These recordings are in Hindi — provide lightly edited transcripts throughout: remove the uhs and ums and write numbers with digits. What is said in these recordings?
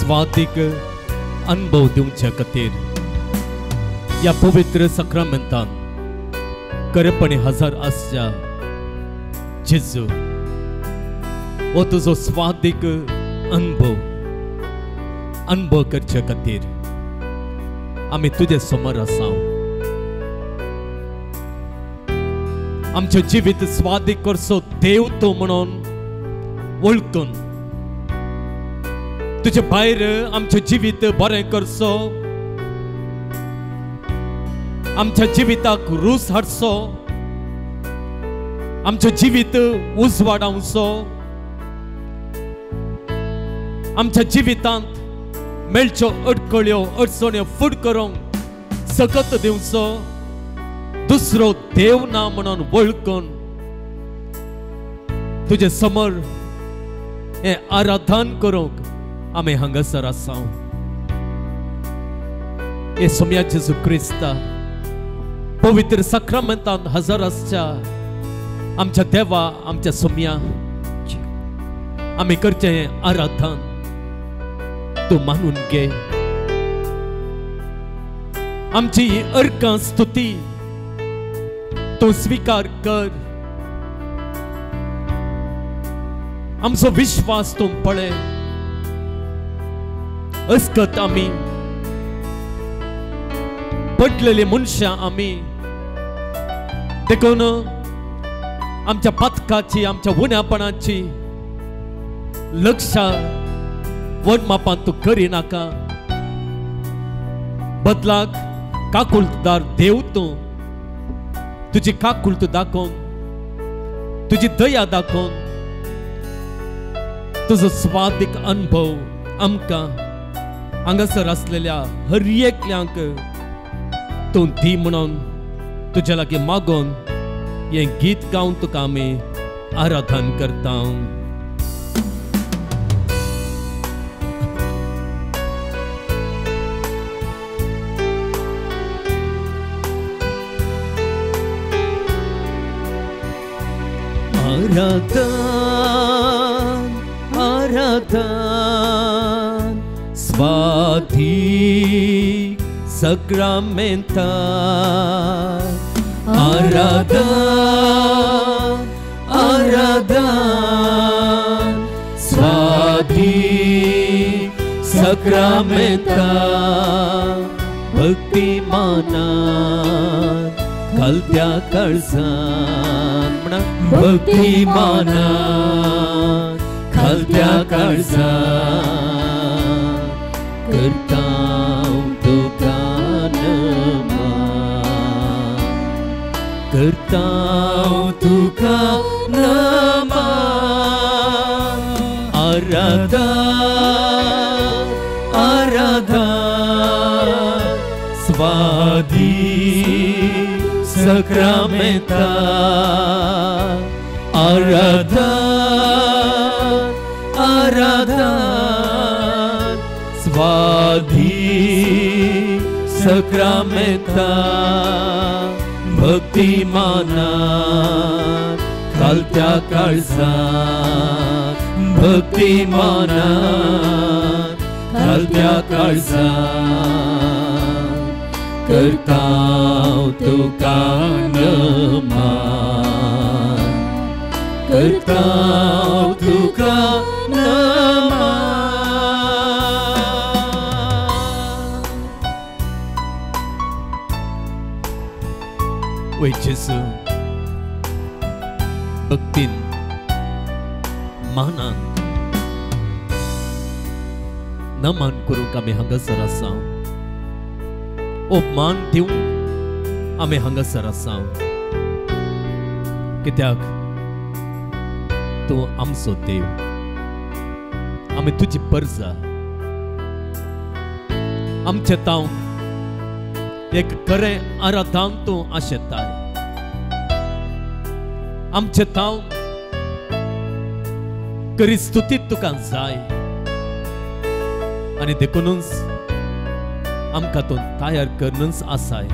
स्वादीक अनुभव दिवच्या खातीर या पवित्र सक्रामेंतान खरेपणी हजर आसच्या जेजू हो तुजो स्वादीक अनुभव करच्या खातीर आमी तुजे समोर आसा। आमचे जिवीत स्वादीक करसो देव तो म्हणून वळखून तुझे भायर आमचे जिवीत बरें करसो, आमच्या जिविताक रूस हाडसो, आमचे जिवीत उजवाडावसो, आमच्या जिवितांत मेळच्यो अडकळ्यो अडचण्यो फुड करूंक सकत दिवचो दुसरो देव ना म्हणून वळखून तुझे समोर हे आराधन करूंक आमी हांगासर आसा। हे सोम्या जेजू क्रिस्ता पवित्र सक्रामेंतान हजर आसच्या आमच्या देवा आमच्या सोम्या आमी करचे हे आराधन तू मानून घे। आमची ही अर्कां स्तुती तू स्वीकार कर। आमचो विश्वास तू पळे अस्कत आमी पडलेली मनशां आमी देखून आमच्या पातकाची आमच्या उण्यापणाची लक्षा वडमापान तू करिनाका। बदलाक काकुलतदार देव तू तुझी काकुलत दाखोवन तुझी दया दाखोवन तुझो स्वादीक अनुभव आमकां हांगासर आसलेल्या हर एकल्यांक तू दी म्हणून तुझ्या लागीं मागोन हे गीत गावन तुका आमी आराधन करता। आराधन आराधन स्वादीक सक्रामेंतान आराधन आराधन स्वादीक सक्रामेंतान भक्तिमानान घालत्या काळजान म्हणा भक्तिमानान घालत्या काळजान करता तुका नमन करता तुका नमन आराधन आराधन स्वादीक सक्रामेंतान आराधन आराधन स्वादीक सक्रामेंतान भक्तिमानान घालत्या काळजान भक्तिमानान घालत्या काळजान करता तुका नमन करता तुका नमन। ओय जेजू भक्तीन मानान नमन करूंक आमी हांगासर आसा। ओ मान दिवंक आमी हांगासर आसा कित्याक तू आमचो देव आमी तुजी परजा आमचे ताव एक खरें आराधन तू आशेताय आमचे ताव खरी स्तुती तुका जाय आनी देखूनच आमकां तो तयार करूनच आसाय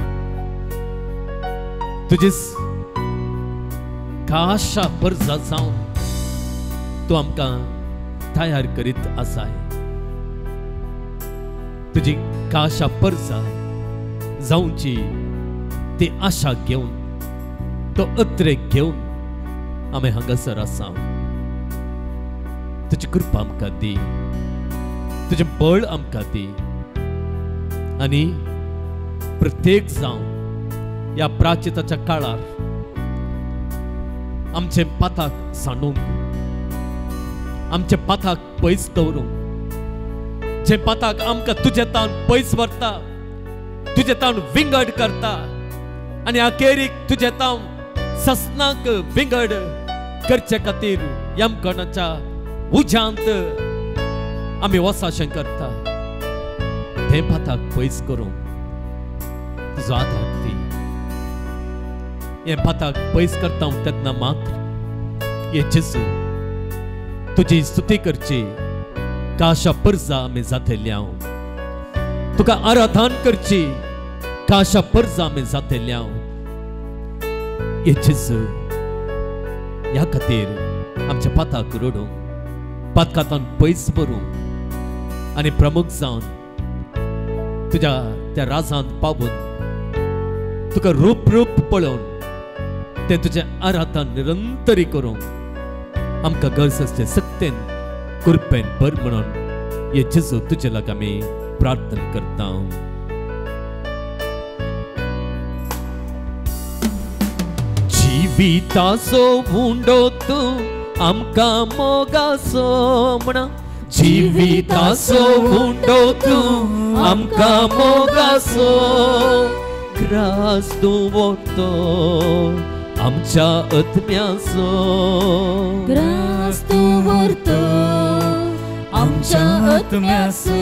तुजी खाशा परजा जावन तू आमकां तयार करीत आसाय तुझी काशा परजा जाऊंची ती आशा घेऊन तो अत्रेक घेऊन आम्ही हांगासर आसा तुझी कृपा आमकां दी तुझे बळ आमकां दी आणि प्रत्येक जावन या प्राचिताच्या काळार आमचे पाताक सांडूंक आमचे पाताक पयस दवरूंक जे पाताक आमकां तुजे तावन पयस व्हरता तुजे तावन विंगड करता आणि अखेरीक तुजे तावन ससनाक विंगड करचे खातीर यमकणाच्या उज्यांत आमी वसाशें करता ते पाताक पयस करूंक तुजो आदार दी हे पाताक पयस करता तेन्ना मात्र ये जेजू तुजी स्तुती करची काशा परजा आमी जातेल्याव तुका आराधन करची काशा परजा आमी जातेल्याव ये जेजू ह्या खातीर आमच्या पाताक रडूंक पातकांतान पयस भरूंक आनी प्रमुख जावन तुज्या त्या राजांत पावून तुका रूप रूप पळोवन ते तुझे आराधन निरंतरी करूंक आमकां गरज आसचे सत्तेन कृपेन बर म्हणून ये जेजू तुजे लागीं आमी प्रार्थना करता जिविताचो हुंडो तूं आमकां मोगाचो म्हणा जिविताचो हुंडो तूं आमकां मोगाचो ग्रास तूं व्हरतो आमच्या आत्म्याचो ग्रास तूं व्हरतो आमच्या आत्म्याचो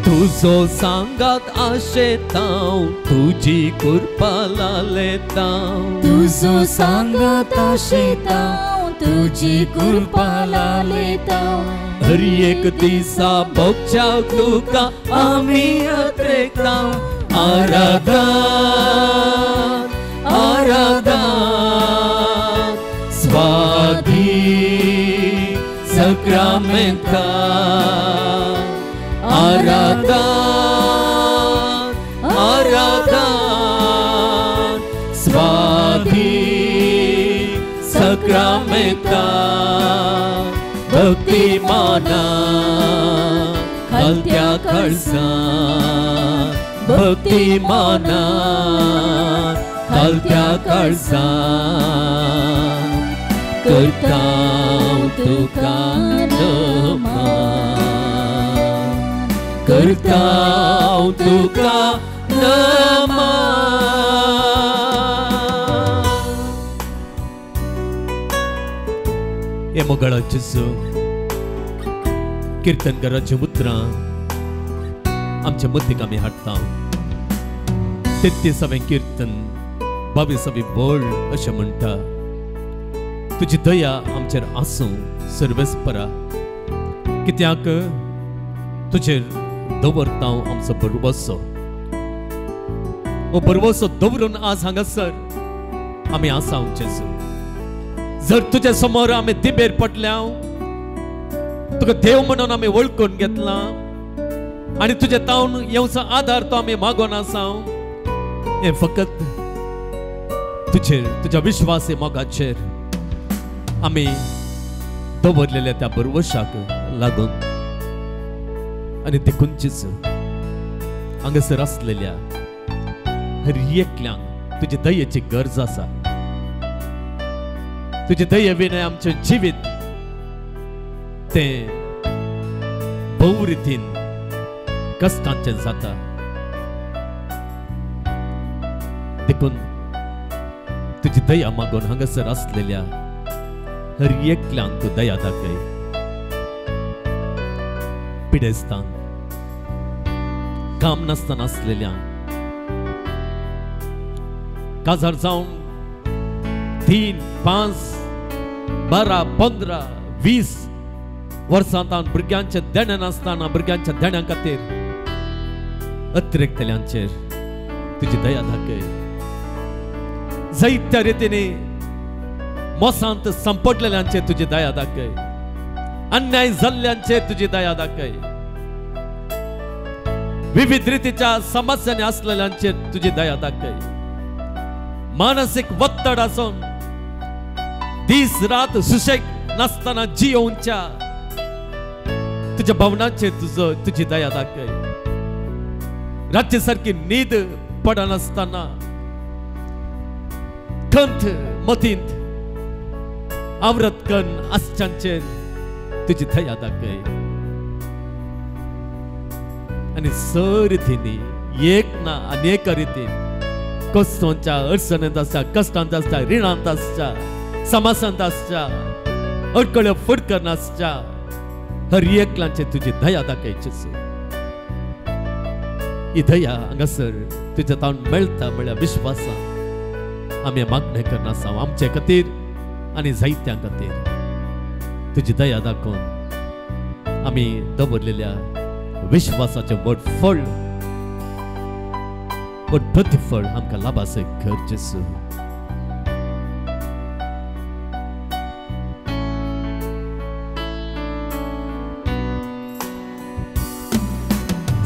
तुजो सांगात आशेतां तुजी कृपा लालेतां तुजो सांगात आशेतां तुजी कृपा लालेतां हर एक दिसा भोगच्याक तुका आमी अत्रेकतां आराधन आराधन स्वाधी सक्रमेंता आराधन आराधन स्वाधी सक्रमेंता भक्तिमाना खालत्या कळसा भक्तिमाना खालत्या कळसा करता तुका नमन करता तुका नमन हे मोगळा जेजू कीर्तनकाराची उतरां आमच्या मदीक आमी हाडटा 33वें कीर्तन 22वी बोल अशें म्हणटा तुजी दया आमचेर आसूं सर्वेस्परा कित्याक तुजेर दवरता आमचो बरवसो हो बरवसो दवरून आज हांगासर आमी आसा जेजू जर तुजे समोर आमी दिबेर पडल्या तुका देव म्हणून आमी वळखून घेतला आणि तुझे तावन येवचो आधार तो आमी मागोन आसा हे फकत तुजेर तुज्या विश्वासी मोगाचेर आमी दवरलेल्या त्या बरवशाक लागून आणि देखून जेजू हांगासर आसलेल्या हर एकल्यांक तुजी दयेची गरज आसा तुजी दये विना आमचें जिवीत तें भोव रितीन कष्टांचें जाता देखून तुजी दया मागून हांगासर आसलेल्या हर एकल्यांक तूं दया दाखय पिडेस्तांक काम नासतना आसलेल्यांक काजार जावन 3, 5, 12, 15, 20 वर्सांतान भुरग्यांचे देणे नासतना भुरग्यांच्या देण्यां खातीर अतिरिक्तल्यांचेर तुजी दया दाखय जायत्या रितीने मोसांत संपटलेल्यांचेर तुजी दया दाखय अन्याय जाल्ल्यांचेर तुजी दया दाखय विविध रीतीच्या समस्यांनी असलेल्यांचेर तुझी दया दाखय. मानसिक वत्तड आसून दीस रात सुशेग नसताना जियोवच्या तुझ्या भवनाचेर तुझी दया दाखय. रातचे सारखी न्हीद पडनासतना खंत मतींत आवरत कन आसच्यांचेर तुझी दया दाखय. आणि सरितींनी एक ना अनेक रितीन कष्टांच्या अडचणींत आसच्या, कष्टांत आसच्या, रिणांत आसच्या, समासांत आसच्या, अडकळ्यो फडकन आसच्या हर एकल्याचेर तुझी दया दाखयची. ही दया हांगासर तुझ्या तावन मेळटा म्हळ्यार विश्वासान आमी मागणें करना आसा आमचे खातीर आनी जायत्यां खातीर. तुझी दया दाखोवन आमी दवरलेल्या विश्वासाचे व्हड फळ व्हड प्रतिफळ आमकां लाभासय कर जेसू.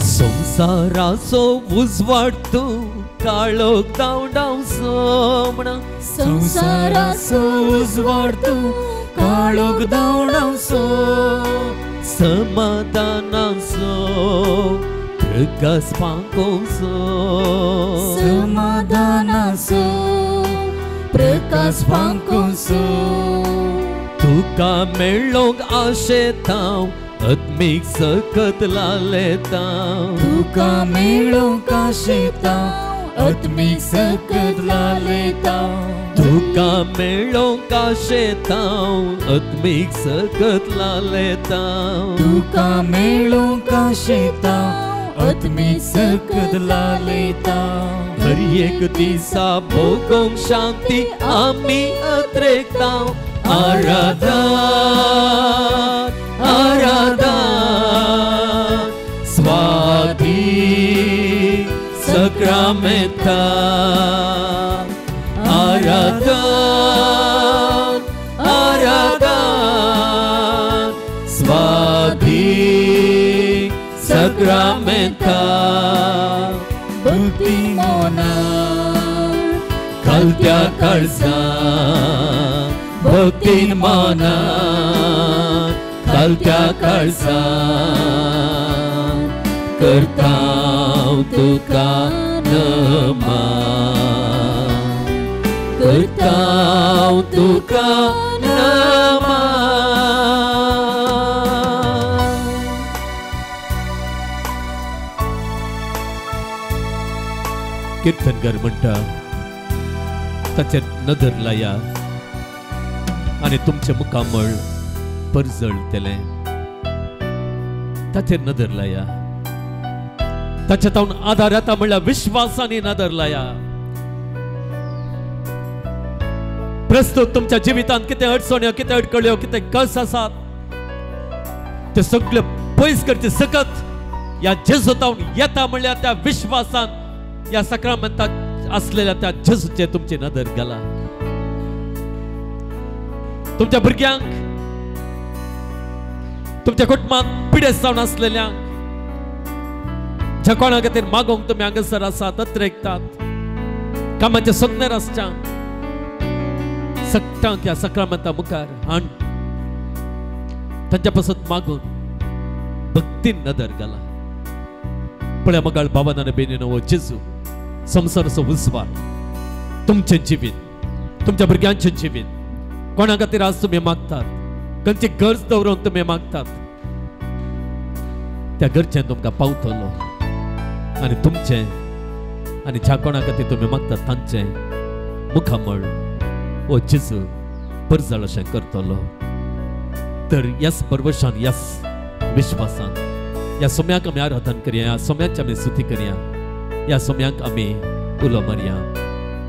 संसाराचो उजवाड तूं काळोख धांवडावचो म्हणा. संसाराचो उजवाड तूं काळोख धांवडावचो. समाधानाचो प्रकाश पावोवचो. समाधानाचो प्रकाश पावोवचो. तुका मेळ्ळोंक आशेता आत्मीक सकत लालेता. तुका मेळ्ळोंक आशेता आत्मीक सकत लालेता. तुका मेळ्ळोंक आशेता आत्मीक सकत लालेता. तुका मेळ्ळोंक आशेता आत्मीक सकत लालेता. हर एक दिसा भोगोंक शांती आमी अत्रेकता. आराधन आराधन स्वाधी सक्रामेंता. आराधन आराधन स्वाधी सक्रामेंता. भक्ती मोना खालत्या काळजा भक्तीन मना खालत्या काळजा करता तुका नमन. करता तुका नमन. कीर्तनकार म्हणटा ताचेर नदर लाया आणि तुमचे मुखामळ परजळतले. ताचेर नदर लाया. ताच्या तावन आधार येता म्हणल्यार विश्वासानी नदर लाया. प्रस्तुत तुमच्या जिवितांत कितें अडचण्यो कितें अडकळ्यो कितें कस आसात ते सगळे पयस करचे सकत या जेजू तावन येता म्हणल्यार त्या विश्वासान या सक्रामेंतांत असलेल्या त्या जेजूचे तुमची नदर घाला. तुमच्या भुरग्यांक तुमच्या कुटुंबांत पिडेस्त जावन असलेल्यांक ज्या कोणा खातीर मागोंक तुमी हांगासर आसात अत्रेकतात कामाचे सपनेर आसच्या सकटांक ह्या सक्रामेंता मुखार हाड. तांच्या पासून मागून भक्तीन नदर घाला. पळय मगाळ भावान आनी बेनीनो हो जेजू संवसाराचो उजवाड तुमचें जिवीत तुमच्या भुरग्यांचें जिवीत कोणा खातीर आज तुमी मागतात खंयची गरज दवरून तुमी मागतात त्या गरजेन तुमकां पावतलो आनी तुमचें आनी ज्या कोणा खातीर तुमी मागतात तांचें मुखामळ हो जेजू परजळ अशें करतलो. तर ह्याच परवशान ह्याच विश्वासान ह्या सोम्याक आमी आराधन करया. ह्या सोम्याची आमी स्तुती करया. ह्या सोम्याक आमी उलो मारया.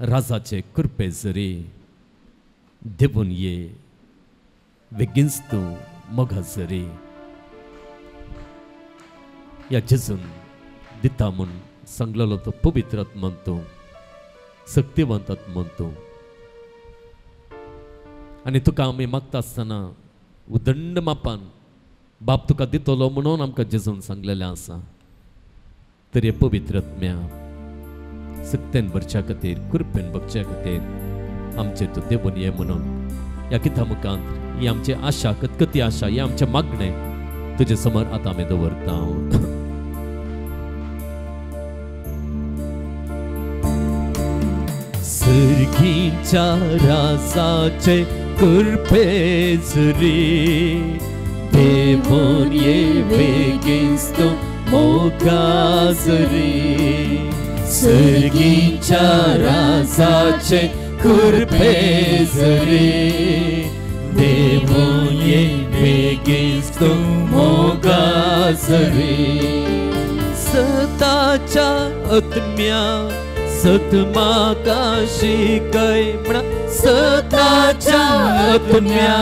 राजाचे कृपे जरी देवून ये बेगीनच तूं मोगा जरी या जेजून दिता म्हूण सांगलेलो तो पवित्र म्हणतो शक्तिवंतात म्हणतो आनी तुका आमी मागता आसतना उदंड मापान बाप तुका दितलो म्हणून आमकां जेजून सांगलेलें आसा तरी पवित्रत्म्या सक्तेन भरच्या खातीर कृपेन भरच्या खातीर आमचेर तूं देवून ये म्हणून या किता मुखांत ही आमची आशा कतकती आशा ही आमचे मागणे तुजे समोर आतां आमी दवरता सर्गीच्या राजाचे कृपे जरी देवून ये बेगीनच तूं मोगा जरी सर्गीच्या राजाचे कृपे जरी देवून ये बेगीनच तूं मोगा जरी सताच्या आत्म्या सतमा काशी कै म्हणा सताच्या आत्म्या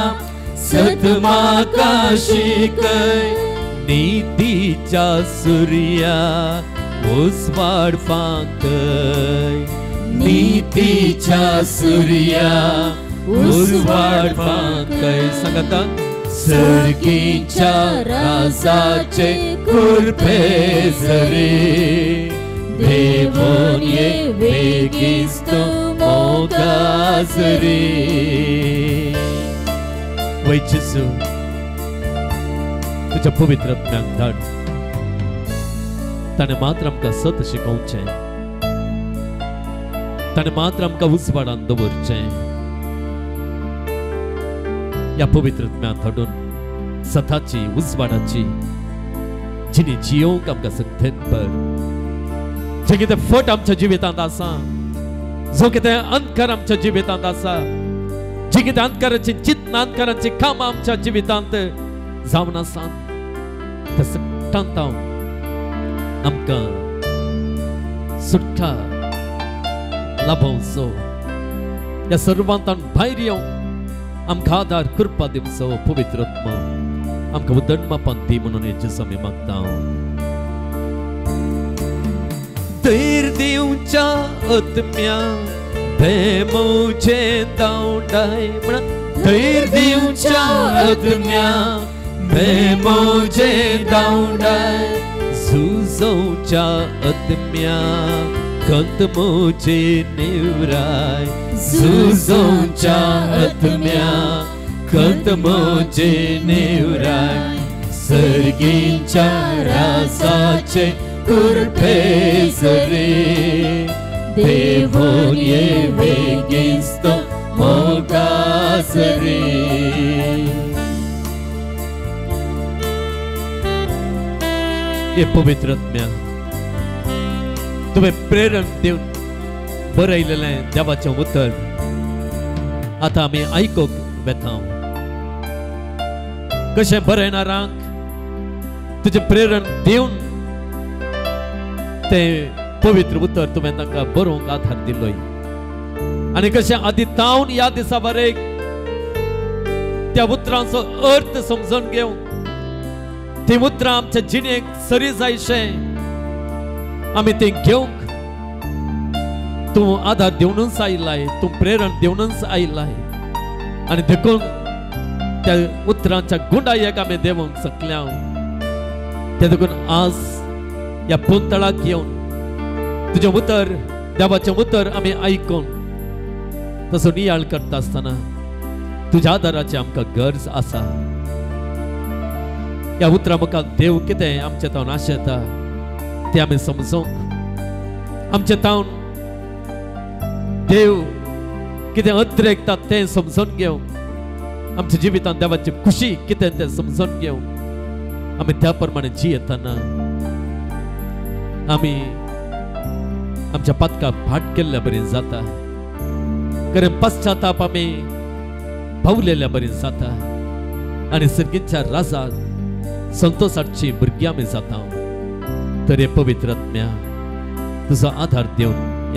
सतमा काशी कै नीतीच्या सूर्या उजवाड फांकय नीतीच्या सूर्या उजवाड फांकय सांगता सर्गीच्या राजाचे कृपे जरी देवून ये बेगीनच तूं मोगा जरी वै जेजू तुझ्या पवित्र आत्म्याक धाड ताणें मात्र आमकां सत शिकोवचें ताणें मात्र आमकां उजवाडान दवरचें या पवित्र आत्म्याक धाडून सताची उजवाडाची जिणी जियोवंक आमकां सक्तेन पर जे कितें फट आमच्या जिवितांत आसा जो कितें अंधकार आमच्या जिवितांत आसा जी कितें अंधकाराची चिंतना अंधकाराची कामां आमच्या जिवितांत जावन आसात त्या सगळ्यांत हांव आमकां सुटका लाभोवचो ह्या सर्वांतान भायर येवंक आमकां आदार कृपा दिवचो पवित्र आत्मा आमकां उदंड मापान दी म्हणून जेजू आमी मागता धैर्य दिवच्या आत्म्या भेमोचे दावडाय म्हणा धैर्य दिवच्या आत्म्या भेमोचे दावडाय झुजोवच्या आत्म्या कंत मोचे निवराय झुजोवच्या आत्म्या कंत मोचे निवराय सर्गीच्या राजाचे कृपे जरी देवून ये बेगीनच तूं मोगा जरी हे पवित्र आत्म्या तुवें प्रेरण दिवन बरयलेलें देवाचें उतर आतां आमी आयकोंक वेता कशें बरयणारांक तुजें प्रेरण दिवन ते पवित्र उतर तुवें तांकां बरोवंक आधार दिलोय आनी कशें आदी तावन ह्या दिसा वरेक त्या उतरांचो अर्थ समजून घेवंक ती उतरां आमच्या जिणेक सरी जायशें आमी तें घेवंक तूं आधार दिवनूच आयलाय तूं प्रेरण दिवनूच आयलाय आनी देखून त्या उतरांच्या गुंडायेक आमी देवंक सकल्या ते देखून आज या पुंतळाक घेवन तुजें उतर देवाचें उतर आमी आयकून तसो नियाळ करता आसतना तुज्या आदाराची आमकां गरज आसा या उतरा मुखार देव कितें आमचे तावन आशेता तें आमी समजूंक आमचे तावन देव कितें अतिरेकता तें समजून घेवंक आमच्या जिवितांत देवाची खुशी कितें तें समजून घेवंक आमी त्या प्रमाणे जियेतना आमी आमच्या पातका फाट केल्ल्या बरें जाता कारण पश्चाताप आमी पावलेल्या बरें जाता आनी सर्गीच्या राजाक संतोषाची भुरगीं आमी जाता तरी पवित्र आत्म्या तुजो आधार दिवन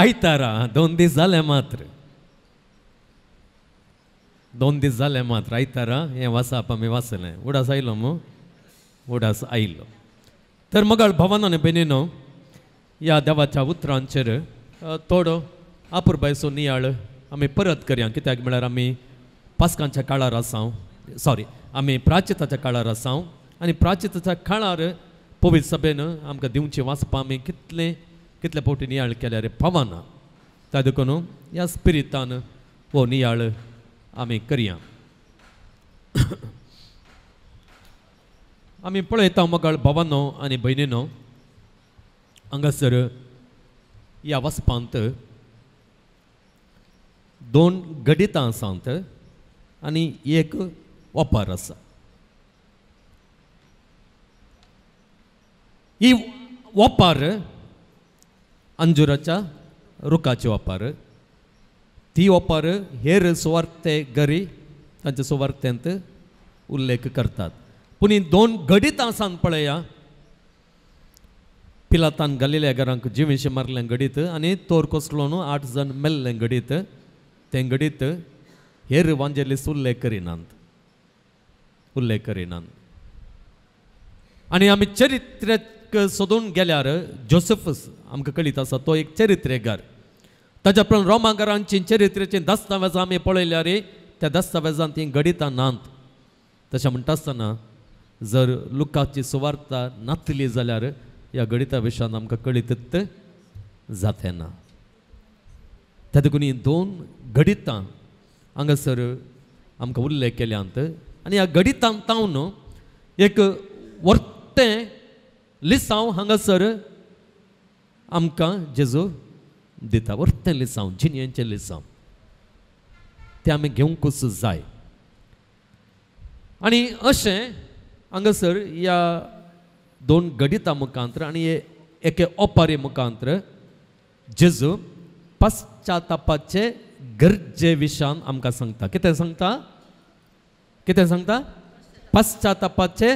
आयतारा 2 दीस जाले मात्र 2 दीस जाले मात्र आयतारा हें वाचप आमी वाचलें उडास आयलो मू उडास आयलो तर मगाळ भवन आनी बेनिनो ह्या देवाच्या उतरांचेर थोडो आपुरबायचो नियाळ आमी परत करया कित्याक म्हळ्यार आमी पास्कांच्या काळार आसां सॉरी आमी प्राचिताच्या काळार आसां आनी प्राचिताच्या काळार पवित्र सभेन आमकां दिवची वाचपां आमी कितले फावटी नियाळ केल्यार फावना त्या देखून ह्या स्पिरितान हो नियाळ आमी करया आमी पळयता मगाळ भावांनो आनी भयणीनो हांगासर ह्या वाचपांत 2 गडितां आसात आनी एक ओपार आसा ही ओपार अंजुराच्या रुखाची ओपार ती ओपार हेर सुवार्ते गरी तांच्या सुवार्त्यांत उल्लेख करतात पूण ही 2 गडितां आसात पळया पिलातान गलिलेयकारांक जिवेशें मारलें गडीत आनी तोर कसलो न्हू 8 जण मेल्लें गडीत तें गडीत हेर इवांजेलिस्ट उल्लेख करिनात आनी आमी चरित्रेक सोदून गेल्यार जोसेफस आमकां कळीत आसा तो एक चरित्रेकार ताच्या प्रमाण रोमाकारांची चरित्रेची दस्तावेजां आमी पळयल्यार त्या दस्तावेजांत ती गडितां नात तशें म्हणटा आसतना जर लुकाची सुवार्ता नातली जाल्यार ह्या गडिता विशयान आमकां कळीतच जाते ना त्या देखून ही 2 गडितां हांगासर आमकां उल्लेख केल्यांत आनी ह्या गडितांत तावन एक वर्तें लिसांव हांगासर आमकां जेजू दिता वर्तें लिसांव जिनयेचें लिसांव तें आमी घेवंकूच जाय आनी अशें हांगासर ह्या 2 गडितां मुखांतर आनी एके ओपारे मुखांतर जेजू पश्चातापाचे गरजे विशयान आमकां सांगता कितें सांगता पश्चातापाचे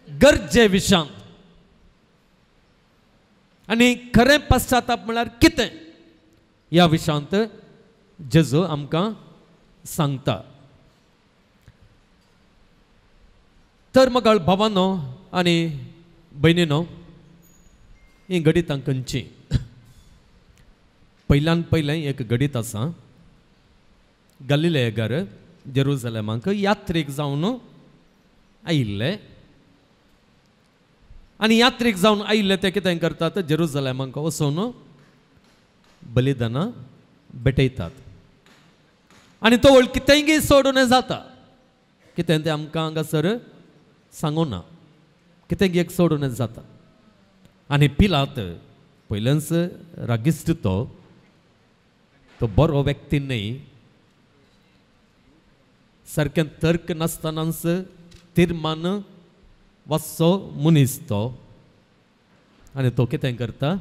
गरजे विशयान आनी खरें पश्चाताप म्हळ्यार कितें ह्या विशयांत जेजू आमकां सांगता तर मगाळ भावांनो आनी भयणीनो ही गडितां खंयची पयल्यान पयलें एक गडीत आसा गलिलेयकार जेरुसलेमाक यात्रेक जावन आयिल्ले आनी यात्रेक जावन आयिल्ले ते कितें करतात जेरुसलेमाक वचून बलिदानां भेटयतात आनी तो वळ कितेंय सोडून जाता कितें तें आमकां हांगासर सांगूना कितें एक सोडून जाता आनी पिलात पयलेंच रागिश्ट तो बरो व्यक्ती न्ही सारकें तर्क नासतनाच तीर्मान वाचचो मनीस तो आनी तो कितें करता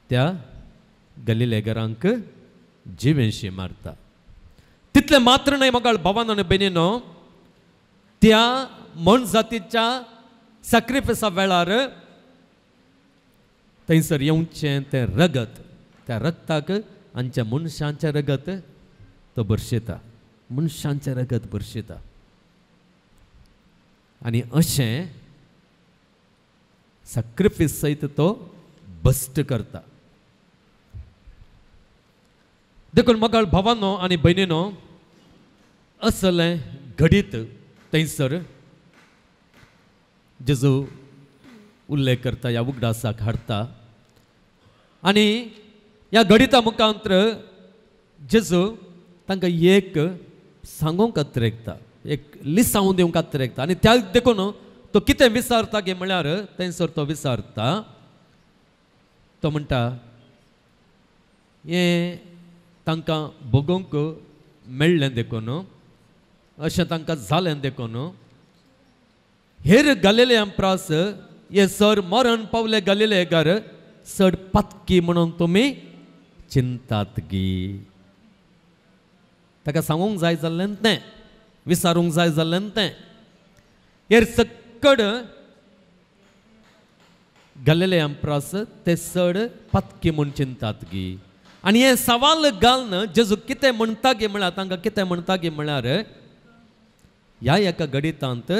त्या गलिलेयकारांक जिवेशी मारता तितलें मात्र न्हय मगाळ भावांनो आनी भयणीनो त्या मन जातीच्या सॅक्रिफिसा वेळार थंयसर येवचें तें रगत त्या रगताक आमच्या मनशांचें रगत तो भरशिता मनशांचें रगत भरशिता आनी अशें सॅक्रिफीस सयत तो भश्ट करता देखून मगाळ भावांनो आनी भयणीनो असलें घडीत थंयसर जेजू उल्लेख करता ह्या उगडासाक हाडटा आनी ह्या घडिता मुखांतर जेजू तांकां एक सांगूंक खातीर एक लिसांव दिवंक खातीर आनी त्या देखून तो कितें विचारता गे म्हळ्यार थंयसर तो विचारता तो म्हणटा हें तांकां भोगूंक मेळ्ळें देखून अशें तांकां जालें देखून हेर गलिलेयां प्रास हे सर मरण पावले गलिलेयकार सड पातकी म्हणून तुमी चिंतात गी ताका सांगूंक जाय जाल्लें तें विचारूंक जाय जाल्लें तें हेर सकड गलिलेयांप्रास ते चड पत्की म्हूण चिंतात गी आनी हे सवाल घालन जेजू कितें म्हणटा गे म्हळ्यार तांकां कितें म्हणटा गे म्हळ्यार ह्या एका गणितांत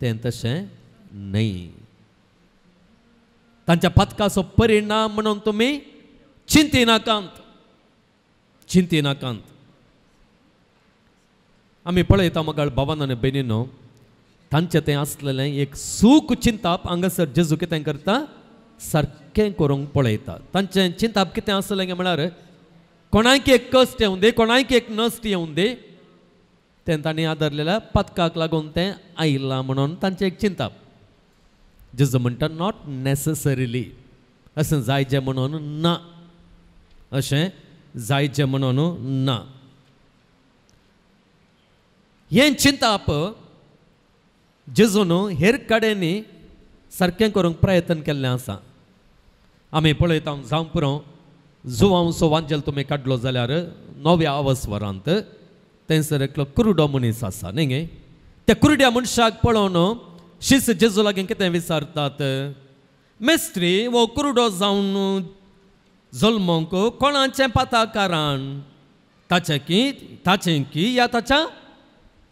तें तशें न्हय तांच्या पथकाचो परिणाम म्हणून तुमी चिंतिनाकांत आमी पळयता मोगाळ भावान आनी भयणीनो तांचें तें आसलेलें एक सूख चिंताप हांगासर जेजू कितें करता सारकें करूंक पळयता तांचें चिंताप कितें आसलें गे म्हळ्यार कोणाक एक कश्ट येवं दी कोणाक एक नश्ट येवं दी तें तांणी आदरलेल्या पथकाक लागून तें आयलां म्हणून तांचें एक चिंताप जेजू म्हणटा नॉट नेसेसरिली अशें जायचें म्हणून ना अशें जायचें म्हणून ना हें चिंताप जेजून हेर कडेनी सारकें करूंक प्रयत्न केल्लें आसा आमी पळयता जावं पुरो जुवांवचो वांजेल तुमी काडलो जाल्यार 9व्या अवस्वरांत थंयसर एकलो कुरुडो मनीस आसा न्ही गे त्या कुरड्या मनशाक पळोवन शिस जेजू लागीं कितें विचारतात मेस्त्री वो कुरुडो जावन जल्मोंक कोणाचें पाता कारण ताचें की या ताच्या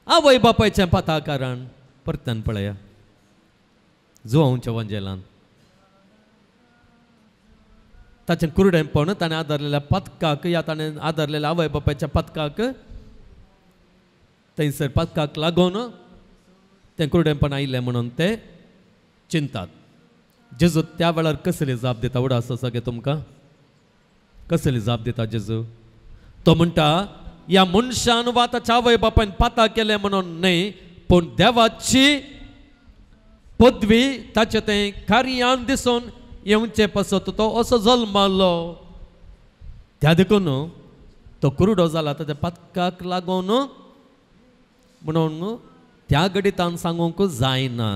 आवय बापायचें पाता कारण परतन पळया जुवांवच्या वांजेलान ताचें कुरडेंपण ताणें आदारलेल्या पथकाक या ताणें आदारलेल्या आवय बापायच्या पथकाक थंयसर पथकाक लागून तें कुरडेंपण आयलें म्हणून ते चिंतात जेजू त्या वेळार कसली जाप दिता उडास आसा गे तुमकां कसली जाप दिता जेजू तो म्हणटा ह्या मनशान वा ताच्या आवय बापायन पाता केलें म्हणून न्हय पूण देवाची पदवी ताचें तें कार्यान दिसून येवचें पासत तो असो जल्मालो त्या देखून तो कुरुडो जाला ताच्या पथकाक लागून म्हणून त्या गडितान सांगूंक जायना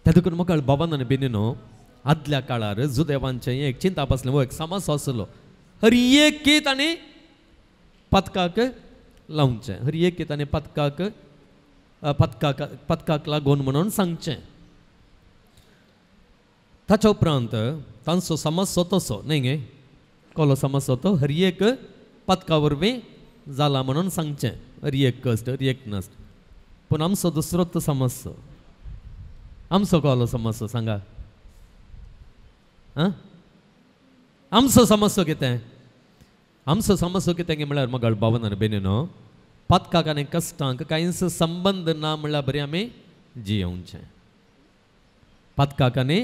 त्या देखून म्हाका बाबान आनी बेनीनो आदल्या काळार जुदेवांचें एक चिंताप आसलें वो एक समास आसलो हर एक आनी पथकाक लावचें हर एक आनी पथकाक लागून म्हणून सांगचें ताच्या उपरांत तांचो समस्या तसो न्ही गे कोलो समस्या तो हर एक पथका वरवीं जाला म्हणून सांगचें हर एक कश्ट हर एक नश्ट पूण आमचो दुसरोच समस्या आमचो कोलो समस्या सांगा आं आमचो समस्या कितें आमचो समस्या कितें गे म्हळ्यार म्हाका भावन आनी बेनीनो पथकाक आनी कश्टांक कांयच संबंध ना म्हळ्यार बरें आमी जियोवचें पथकाक आनी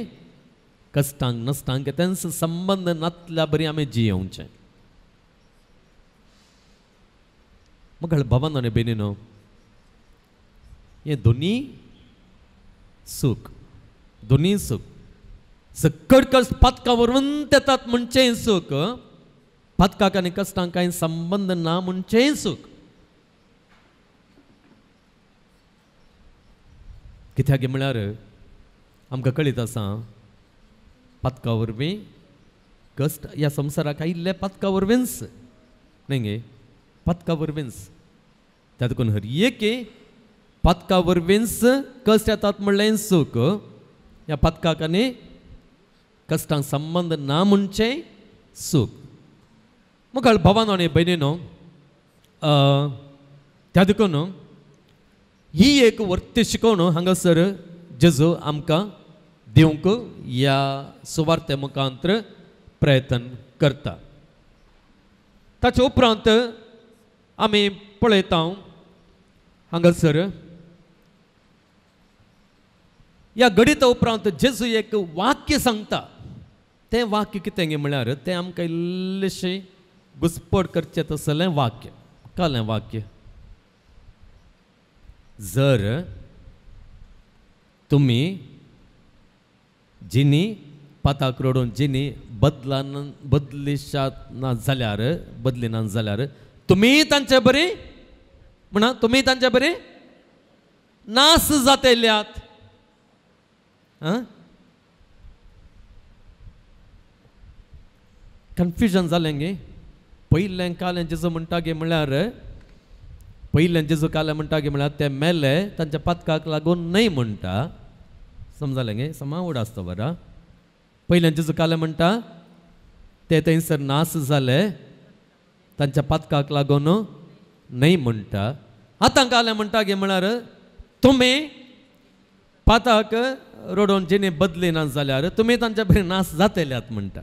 कश्टांक नश्टांक तेंचो संबंध नासल्या बरी आमी जियोवचें म्हाका भावन आनी बेनीनो हें दोनी सूख सकट कश्ट पथका वरून येतात म्हणचें सूख पथकाक आनी कश्टांक कांय संबंध ना म्हणचें सूख कित्याक म्हळ्यार आमकां कळीत आसा पथका वरवीं कश्ट ह्या संवसाराक आयिल्ले पथका वरवींच न्ही गे पथका वरवींच त्या देखून हर एक पथका वरवींच कश्ट येतात म्हणलें सूख ह्या पथकाक आनी कश्टांक संबंध ना म्हणचें सूख म्हाका भावानो आनी भयणीनो त्या देखून ही एक वर्ती शिकोवन हांगासर जेजू आमकां दिवंक ह्या सुवार्ते मुखांतर प्रयत्न करता ताचे उपरांत आमी पळयता हांगासर ह्या गणिता उपरांत जेजू एक वाक्य सांगता तें वाक्य कितें गे म्हळ्यार तें आमकां इल्लेशें घुसपट करचें तसलें वाक्य कालें वाक्य जर तुमी जिनी पाताक रोडून जिनी बदलिनात जाल्यार तुमी तांचे बरी म्हणा तुमी तांचे बरी नास जातेल्यात कन्फ्युजन जालें गे पयलें कालें जेजू म्हणटा गे म्हळ्यार पयलें जेजू कालें म्हणटा गे म्हळ्यार ते मेले तांच्या पथकाक लागून न्हय म्हणटा समजालें गे समा उड आसता बरा पयल्यांचे जो काले म्हणटा ते थंयसर नास जाले तांच्या पातकाक लागून नाही म्हणटा आतां काले म्हणटा गे म्हळ्यार तुमी पाताक रोडोन जेणे बदले ना जाल्यार तुमी तांच्या बरें नास जातल्यात म्हणटा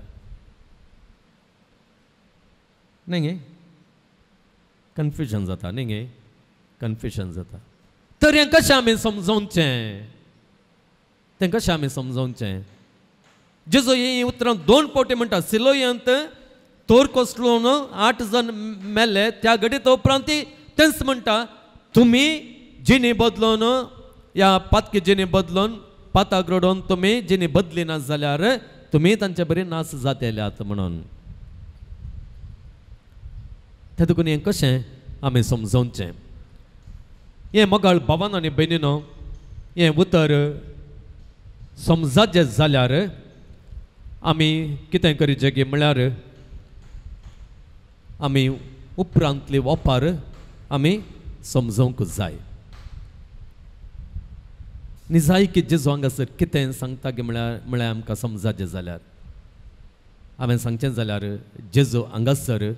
न्ही गे कन्फ्युजन जाता न्ही गे कन्फ्युजन जाता तर हें कशें आमी समजोवचें तें कशें आमी समजोवचें जेजो ही उतरां 2 पावटी म्हणटा सिलोयांत तोर कोसळून 8 जण मेले त्या घडये तो उपरांत तेंच म्हणटा तुमी जिणी बदलोवन या पातकी जिणी बदलोवन पाताक रोडोन तुमी जिणी बदली ना जाल्यार तुमी तांचे बरी नास जातल्यात म्हणून ते देखून हें कशें आमी समजोवचें हें मोगाळ भावान आनी भयणीनो हें उतर समजाचें जाल्यार आमी कितें करीचें गे म्हळ्यार आमी उपरांतली वापार आमी समजोवंक जाय न्ही जाय की जेजू हांगासर कितें सांगता गे म्हळ्यार आमकां समजाचें जाल्यार हांवें सांगचें जाल्यार जेजू हांगासर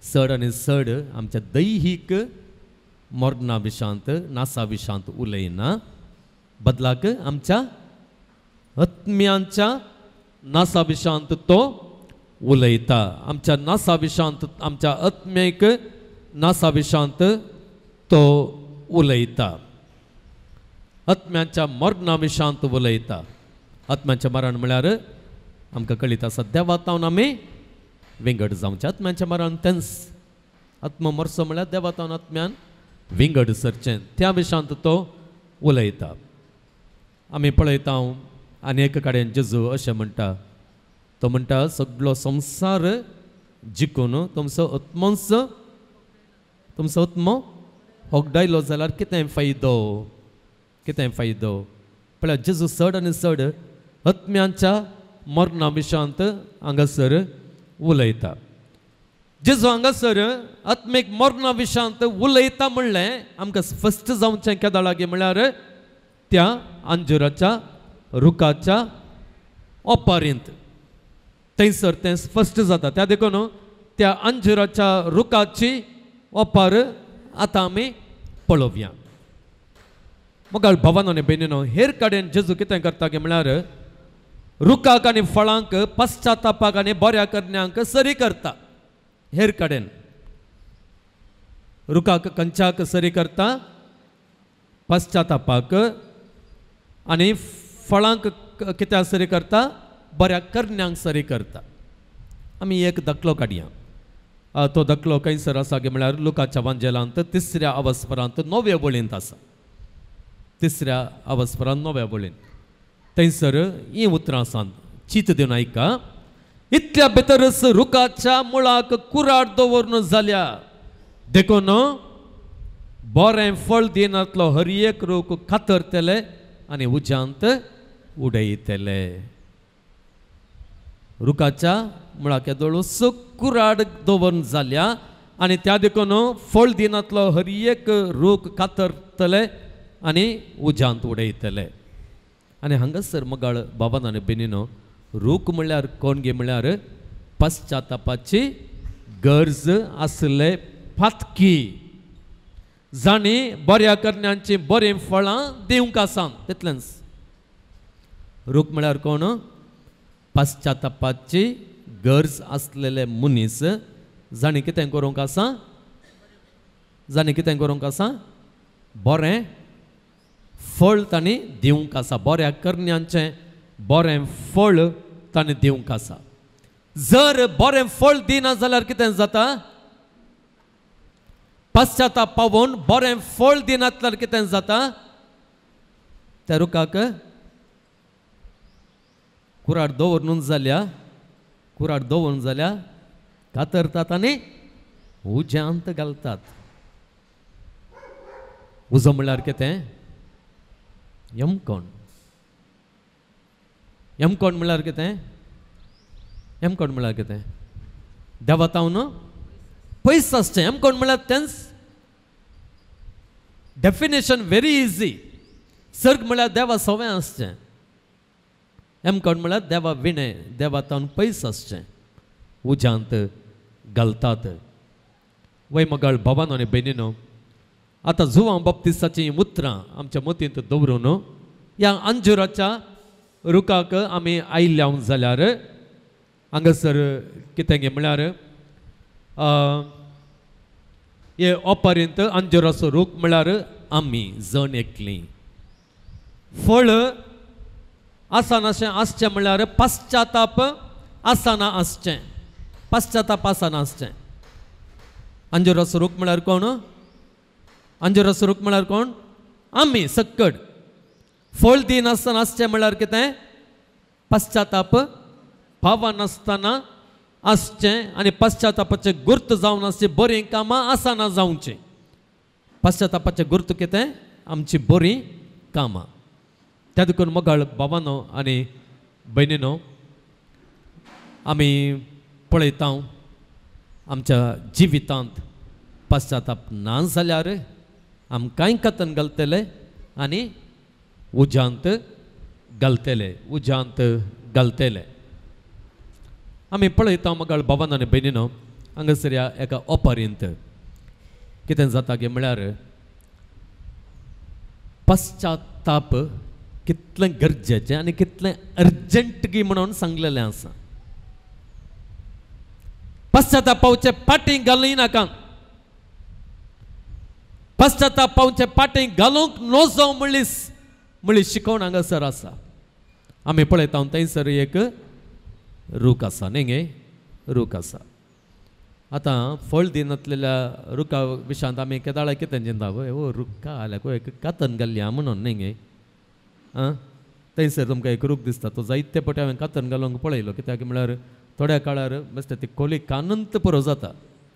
चड आनी चड आमच्या दैहीक मरणा विशांत नासा विशांत उलयना बदलाक आमच्या आत्म्यांच्या नासा विशांत तो उलयता आमच्या नासा विशांत आमच्या आत्म्याक नासा विशांत तो उलयता आत्म्याच्या मरणा विशांत उलयता आत्म्याचें मरण म्हळ्यार आमकां कळीत आसा देवातावन आमी विंगड जावचें आत्म्याचें मरण तेंच आत्म मरचो म्हळ्यार देवातावन आत्म्यान विंगड सरचें त्या विशांत तो उलयता आमी पळयता आनी एका कडेन जेजू अशें म्हणटा तो म्हणटा सगळो संवसार जिखून तुमचो आत्मो होगडायलो जाल्यार कितें फायदो पळय जेजू चड आनी चड आत्म्याच्या मरणा विशांत हांगासर उलयता जेजू हांगासर आत्मीक मरणा विशांत उलयता म्हणलें आमकां स्पश्ट जावचें केदा लागी म्हळ्यार त्या अंजुराच्या रुखाच्या ओपारींत थंयसर तें स्पश्ट जाता त्या देखून त्या अंजुराच्या रुखाची ओपार आतां आमी पळोवया मोगाळ भावानो आनी भयणीनो हेर कडेन जेजू कितें करता गे म्हळ्यार रुखाक आनी फळांक पश्चातापाक आनी बऱ्या करण्यांक सरी करता हेर कडेन रुखाक कंचाक सरी करता पश्चातापाक आनी फळांक कित्याक सरी करता बऱ्या करण्यांक सरी करता आमी एक दाखलो काडया तो दाखलो खंयसर आसा गे म्हळ्यार लुकाच्या वांजेलांत 3ऱ्या अवस्परांत 9व्या वळींत आसा 3ऱ्या अवस्परांत 9व्या वळींत थंयसर ही उतरां आसात चित दिवन आयका इतल्या भितरच रुखाच्या मुळाक कुराड दवरून जाल्या देखून बरें फळ दिनातलो हर एक रूख कातरतले आनी उज्यांत उडयतले रुखाच्या मुळाक येदोळूस कुराड दवरून जाल्या आनी त्या देखून फळ दिनातलो हर एक रूख कातरतले आनी उज्यांत उडयतले आनी हांगासर मोगाळ बाबान आनी भयणीनो रूख म्हळ्यार कोण गे म्हळ्यार पश्चातापाची गरज आसले पातकी जाणी बऱ्या करण्यांची बरीं फळां दिवंक आसा तितलेंच रूख म्हळ्यार कोण पश्चातापाची गरज आसलेले मनीस जाणी कितें करूंक आसा बरें फळ तांणी दिवंक आसा बऱ्या करण्यांचें बरें फळ तांणी दिवंक आसा जर बरें फळ दिना जाल्यार कितें जाता पश्चाताप पावून बरें फळ दिना जाल्यार कितें जाता त्या रुखाक कुराड दवरून जाल्या कातरतात आनी उज्यांत घालतात उजो म्हळ्यार कितें यमकोण म्हळ्यार कितें देवातावन पयस आसचें यमकोण म्हळ्यार तेंच डेफिनेशन व्हेरी इजी सर्ग म्हळ्यार देवा सवें आसचें एमकण म्हळ्यार देवा विणें देवातावन पयस आसचें उज्यांत घालतात वय मगाळ भावानो आनी भयणीनो आतां जुवां बाप्तिस्ताचीं उतरां आमच्या मतींत दवरून ह्या अंजुराच्या रुखाक आमी आयल्या जाल्यार हांगासर कितें गे म्हळ्यार हे ओपर्यंत अंजुराचो रूख म्हळ्यार आमी जण एकलीं फळ आसनाशें आसचें म्हळ्यार पाश्चाताप आसना आसचें पाश्चाताप आसना आसचें अंजुराचो रूख म्हळ्यार कोण अंजुराचो रूख म्हळ्यार कोण आमी सक्कड फळ दिनासतना आसचें म्हळ्यार कितें पाश्चाताप भावनासतना आसचें आनी पाश्चातापाचें गुर्त जावन आसचें बरीं कामां आसना जावचें पाश्चातापाचें गुर्त कितें आमची बरीं कामां त्या देखून मोगाळ भावानो आनी भयणीनो आमी पळयता आमच्या जिवितांत पाश्चाताप ना जाल्यार आमकांय कथन घालतले आनी उज्यांत घालतले आमी पळयता मोगाळ भावानो आनी भयणीनो हांगासर ह्या एका ओपर्यंत कितें जाता गे म्हळ्यार पाश्चाताप कितलें गरजेचें आनी कितलें अर्जंट गी म्हणून सांगलेलें आसा पाश्चातापावचे पाटी घालूं नाका पाश्चातापावचे पाटी घालूंक नजो म्हणली शिकोवण हांगासर आसा आमी पळयता थंयसर एक रूख आसा न्ही गे रूख आसा आतां फळ दिनातलेल्या रुखा विशयांत आमी केदाळा कितें चिंता ओ रुखा आल्याक एक कातन घालया म्हणून न्ही गे आं थंयसर तुमकां एक रूख दिसता तो जायते पटी हांवें कातन घालूंक पळयलो कित्याक म्हळ्यार थोड्या काळार बेश्टें ती खोली कानंत पुरो जाता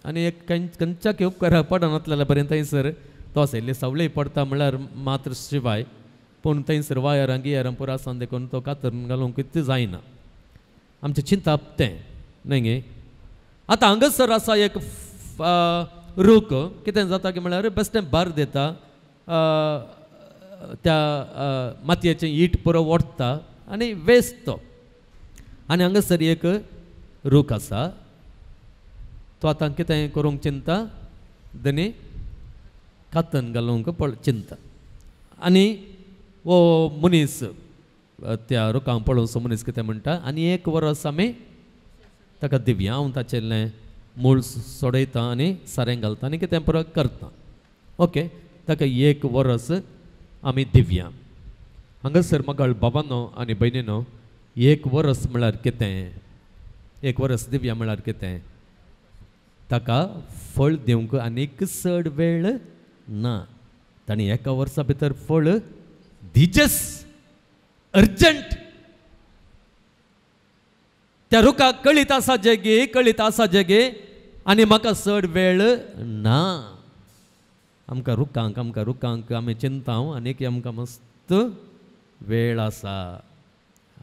आनी एक खंयच्याक उपकार पडनासलेल्या पर्यंत थंयसर तो आसा इल्ली सवळी पडटा म्हळ्यार मात्र शिवाय पूण थंयसर वायरां गियरां पुरो आसा देखून तो कातन घालूंक कितें जायना आमचें चिंताप तें न्ही गे आतां हांगासर आसा एक रूख कितें जाता की म्हळ्यार बेश्टें भार दिता त्या मातयेचें ईट पुरो ओडटा आनी वेस्ट तो आनी हांगासर एक रूख आसा तो आतां कितें करूंक चिंता दनी कातन घालूंक चिंता आनी वो मनीस त्या रुखांक पळोवन सो मनीस कितें म्हणटा आनी एक वर्स आमी ताका दिवया हांव ताचें मूळ सोडयता आनी सारें घालता आनी कितें पुरो करता ओके ताका एक वर्स आमी दिवया हांगासर मोगाळ भावानो आनी भयणीनो एक वर्स म्हळ्यार कितें एक वर्स दिवया म्हळ्यार कितें ताका फळ दिवंक आनीक चड वेळ ना ताणी एका वर्सा भितर फळ दिजस अर्जंट त्या रुखाक कळीत आसा जगे आनी म्हाका चड वेळ ना आमकां रुखांक आमी चिंता आनीक आमकां मस्त वेळ आसा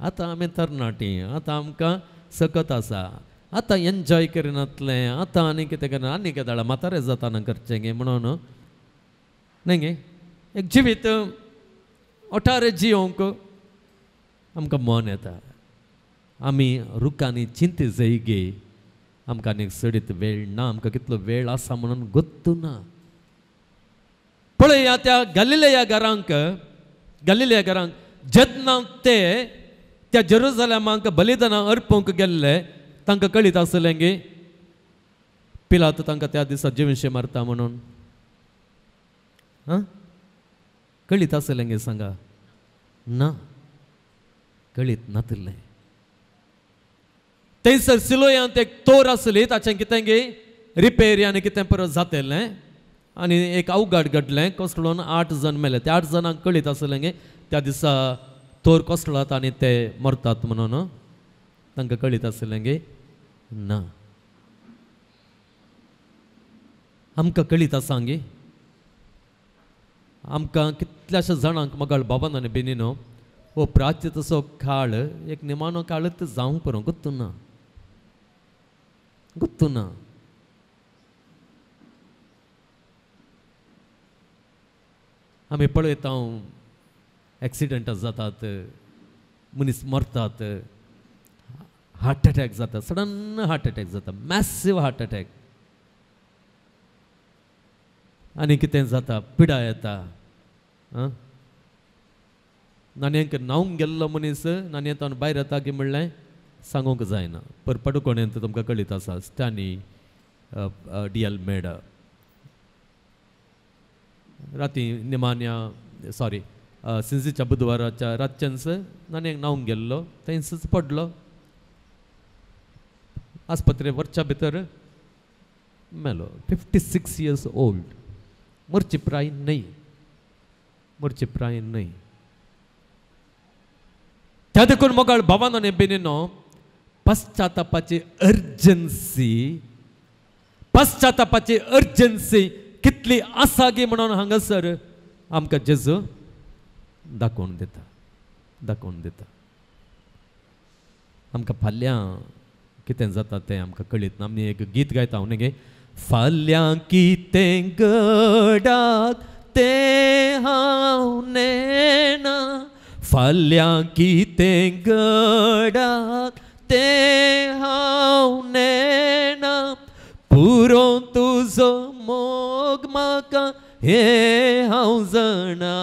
आतां आमी तरणाटी आतां आमकां सकत आसा आतां एन्जॉय करिनातलें आतां आनी कितें करना आनी केदाळा म्हातारें जाताना करचें गे म्हणून न्ही गे एक जिवीत ओठार जियोंक आमकां मन येता आमी रुखांनी चिंत जाय गे आमकां आनीक सडीत वेळ ना आमकां कितलो वेळ आसा म्हणून गोत्तू ना पळया त्या गलिलया घरांक जेन्ना ते त्या जेरुसलेमाक बलिदानां अर्पूंक गेल्ले तांकां कळीत आसलें गे पिलात तांकां त्या दिसा जिवशें मारता म्हणून कळीत आसलें गे सांगा ना कळीत नासलें थंयसर सिलोयांत एक तोर आसली ताचें कितें गे रिपेर आनी कितें परत जातलें आनी एक अवघड घडलें कोसळून 8 जण मेले त्या 8 जणांक कळीत आसलें गे त्या दिसा तोर कोसळात आनी ते मरतात म्हणून तांकां कळीत आसलें गे ना आमकां कळीत आसा गे आमकां कितल्याशा जाणांक मोगाळ बाबान आनी बेनीनो हो प्राच्य तसो काळ एक निमाणो काळच जावंक पुरो गोत्तू ना आमी पळयता एक्सिडेंटां जातात मनीस मरतात, हार्ट अटॅक जाता, सडन हार्ट अटॅक जाता, मॅसिव हार्ट अटॅक. आनी कितें जाता, पिडा येता. नाणयेंक न्हांवंक गेल्लो मनीस नाणयेंतान भायर येता की म्हणलें सांगूंक जायना. पर पडकोणेंत तुमकां कळीत आसा स्टॅनी डियल मेड राती निमान्या सिंजीच्या बुधवाराच्या रातच्यानच नाणयेंक न्हांवंक गेल्लो, थंयच पडलो, आस्पत्रे व्हरच्या भितर मेलो. 56 years old. मरची प्राय न्हय, मरची प्राय न्हय. त्या देखून मोगाळ भावान आनी भयणीनो, पश्चातापाची अर्जन्सी कितली आसा गे म्हणून हांगासर आमकां जेजू दाखोवन दिता. आमकां फाल्यां कितें जाता तें आमकां कळीत ना. आमी एक गीत गायता हांव न्ही गे. फाल्यां कितें घडात तें हांव नेना, फाल्यां कितें घडात तें हांव नेना, पुरो तुजो मोग म्हाका हें हांव जाणा,